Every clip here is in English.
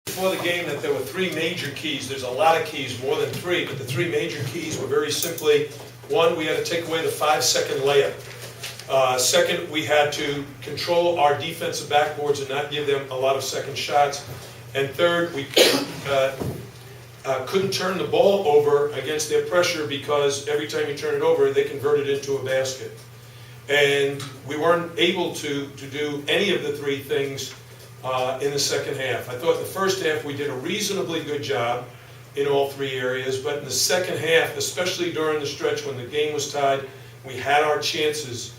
before the game that there were three major keys. There's a lot of keys, more than three, but the three major keys were very simply, one, we had to take away the 5-second layup. Second, we had to control our defensive backboards and not give them a lot of second shots. And third, we couldn't turn the ball over against their pressure because every time you turn it over, they convert it into a basket. And we weren't able to do any of the three things in the second half. I thought the first half we did a reasonably good job in all three areas, but in the second half, especially during the stretch when the game was tied, we had our chances.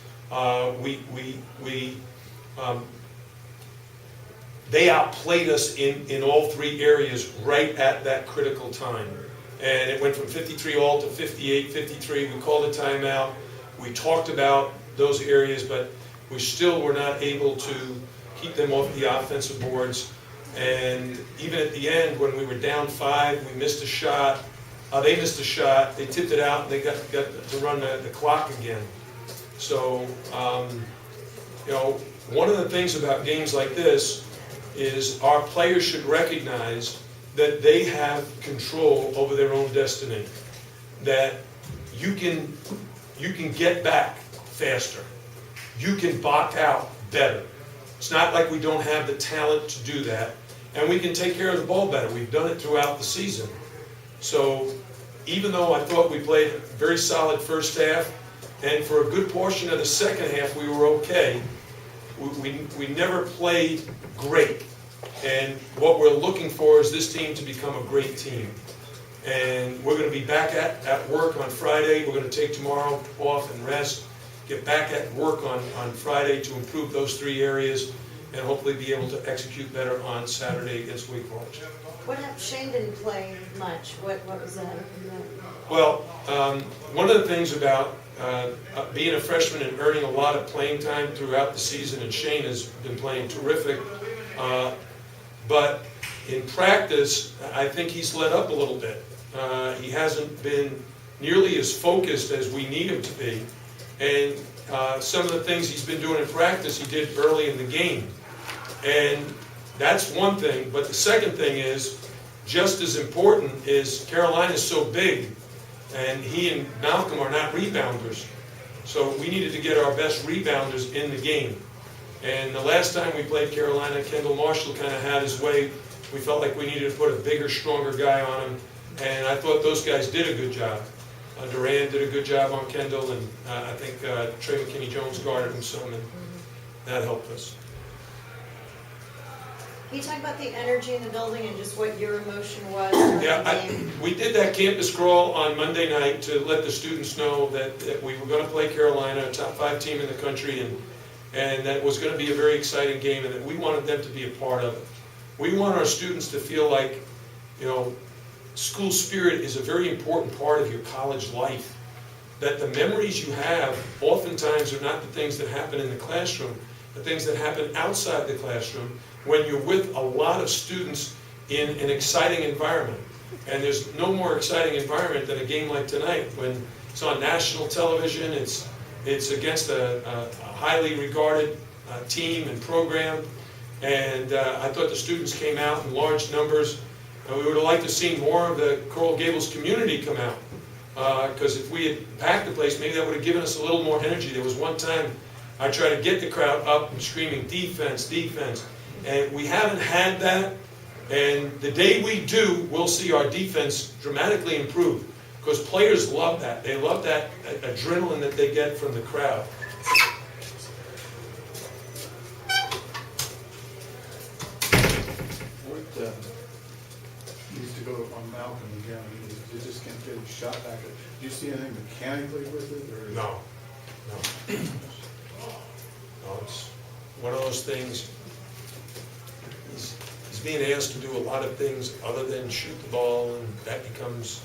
They outplayed us in all three areas right at that critical time. And it went from 53-all to 58-53. We called a timeout. We talked about those areas, but we still were not able to keep them off the offensive boards. And even at the end, when we were down 5, we missed a shot. They missed a shot. They tipped it out, and they got to run the clock again. So, one of the things about games like this is our players should recognize that they have control over their own destiny. That you can get back faster. You can block out better. It's not like we don't have the talent to do that. And we can take care of the ball better. We've done it throughout the season. So even though I thought we played a very solid first half, and for a good portion of the second half we were okay, we never played great. And what we're looking for is this team to become a great team. And we're going to be back at work on Friday. We're going to take tomorrow off and rest, get back at work on Friday to improve those three areas, and hopefully be able to execute better on Saturday against Wake Forest. What happened? Shane didn't play much. What was that? Well, one of the things about being a freshman and earning a lot of playing time throughout the season, and Shane has been playing terrific, but in practice, I think he's let up a little bit. He hasn't been nearly as focused as we need him to be. And some of the things he's been doing in practice, he did early in the game. And that's one thing. But the second thing is, just as important is Carolina's so big, and he and Malcolm are not rebounders. So we needed to get our best rebounders in the game. And the last time we played Carolina, Kendall Marshall kind of had his way. We felt like we needed to put a bigger, stronger guy on him. And I thought those guys did a good job. Duran did a good job on Kendall, and I think Trey McKinney-Jones guarded him some, and that helped us. Can you talk about the energy in the building and just what your emotion was during the game? We did that campus crawl on Monday night to let the students know that we were going to play Carolina, a top 5 team in the country, and that it was going to be a very exciting game, and that we wanted them to be a part of it. We want our students to feel like, school spirit is a very important part of your college life. That the memories you have oftentimes are not the things that happen in the classroom, the things that happen outside the classroom when you're with a lot of students in an exciting environment. And there's no more exciting environment than a game like tonight when it's on national television, it's against a highly regarded team and program. And I thought the students came out in large numbers. We would have liked to see more of the Coral Gables community come out, because if we had packed the place, maybe that would have given us a little more energy. There was one time I tried to get the crowd up and screaming, defense, defense, and we haven't had that. And the day we do, we'll see our defense dramatically improve, because players love that. They love that adrenaline that they get from the crowd. Used to go on Malcolm again. You just can't get a shot back. Do you see anything mechanically with it? Or? No. It's one of those things. He's being asked to do a lot of things other than shoot the ball, and that becomes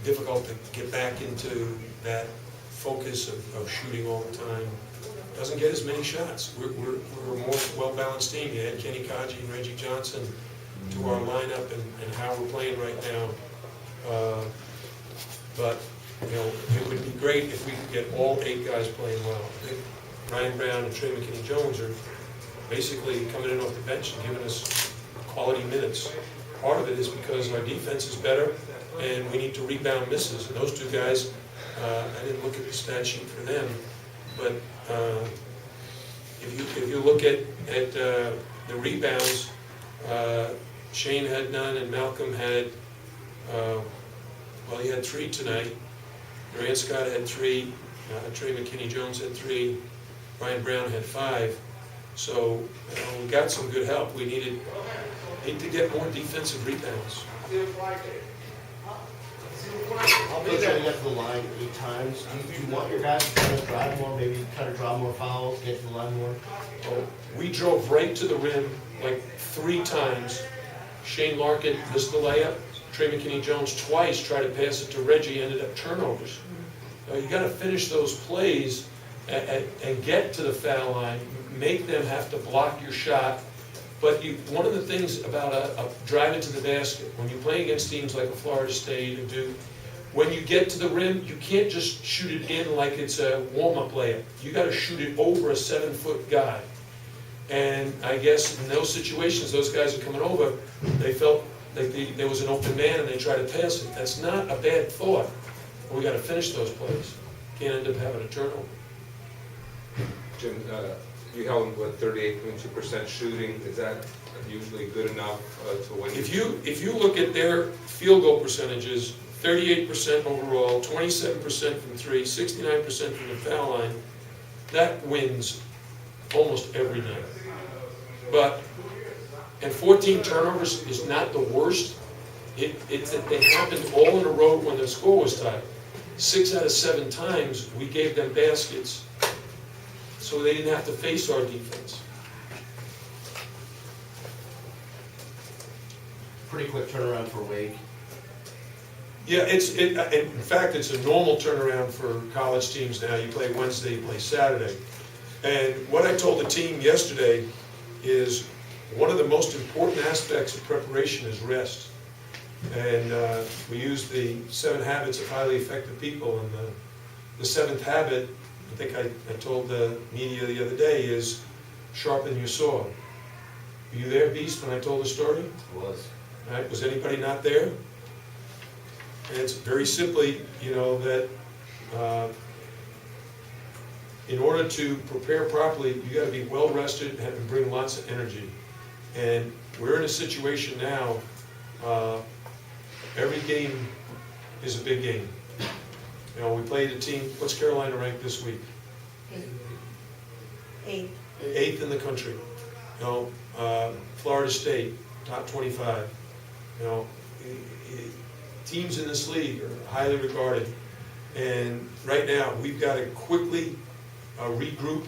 difficult to get back into that focus of shooting all the time. Doesn't get as many shots. We're a more well-balanced team. You had Kenny Kaji and Reggie Johnson to our lineup and how we're playing right now. But it would be great if we could get all 8 guys playing well. I think Ryan Brown and Trey McKinney-Jones are basically coming in off the bench and giving us quality minutes. Part of it is because our defense is better and we need to rebound misses. And those two guys, I didn't look at the stat sheet for them, but if you look at the rebounds, Shane had none and Malcolm had, well, he had 3 tonight. Durant Scott had 3, Trey McKinney-Jones had 3, Brian Brown had 5. So we got some good help. We need to get more defensive rebounds. I'll be trying to get to the line 8 times. Do you want your guys to try to drive more, maybe try to draw more fouls, get to the line more? We drove right to the rim like 3 times. Shane Larkin missed the layup. Trey McKinney-Jones twice tried to pass it to Reggie, ended up turnovers. You got to finish those plays and get to the foul line, make them have to block your shot. But one of the things about a driving to the basket, when you play against teams like a Florida State or Duke, when you get to the rim, you can't just shoot it in like it's a warm-up layup. You got to shoot it over a 7-foot guy. And I guess in those situations, those guys are coming over, they felt like there was an open man and they tried to pass it. That's not a bad thought. But we got to finish those plays. Can't end up having a turnover. Jim, you held them with 38.2% shooting. Is that usually good enough to win? If you look at their field goal percentages, 38% overall, 27% from 3, 69% from the foul line, that wins almost every night. And 14 turnovers is not the worst. It's that they happened all in a row when the score was tied. 6 out of 7 times we gave them baskets, so they didn't have to face our defense. Pretty quick turnaround for Wake. Yeah, in fact, it's a normal turnaround for college teams now. You play Wednesday, you play Saturday. And what I told the team yesterday is one of the most important aspects of preparation is rest. And we use the 7 habits of highly effective people. And the 7th habit, I think I told the media the other day, is sharpen your sword. Were you there, Beast, when I told the story? Was. Right? Was anybody not there? And it's very simply, that in order to prepare properly, you got to be well rested and bring lots of energy. And we're in a situation now, every game is a big game. We played a team, what's Carolina ranked this week? 8. 8th in the country. Florida State, top 25. Teams in this league are highly regarded. And right now, we've got to quickly regroup,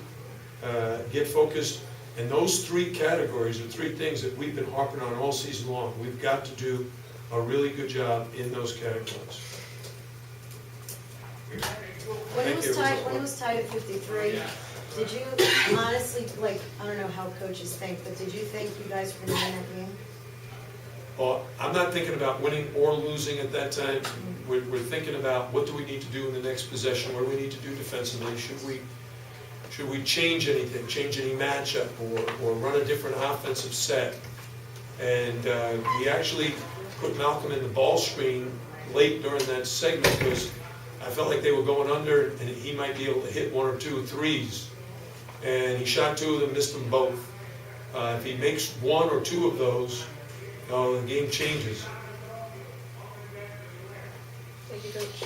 get focused. And those 3 categories are 3 things that we've been harping on all season long. We've got to do a really good job in those categories. When it was tied at 53, did you honestly, I don't know how coaches think, but did you think you guys were going to win that game? Well, I'm not thinking about winning or losing at that time. We're thinking about what do we need to do in the next possession, what do we need to do defensively, should we change anything, change any matchup, or run a different offensive set. And we actually put Malcolm in the ball screen late during that segment because I felt like they were going under and he might be able to hit 1 or 2 threes. And he shot 2 of them, missed them both. If he makes 1 or 2 of those, the game changes. Thank you, Coach.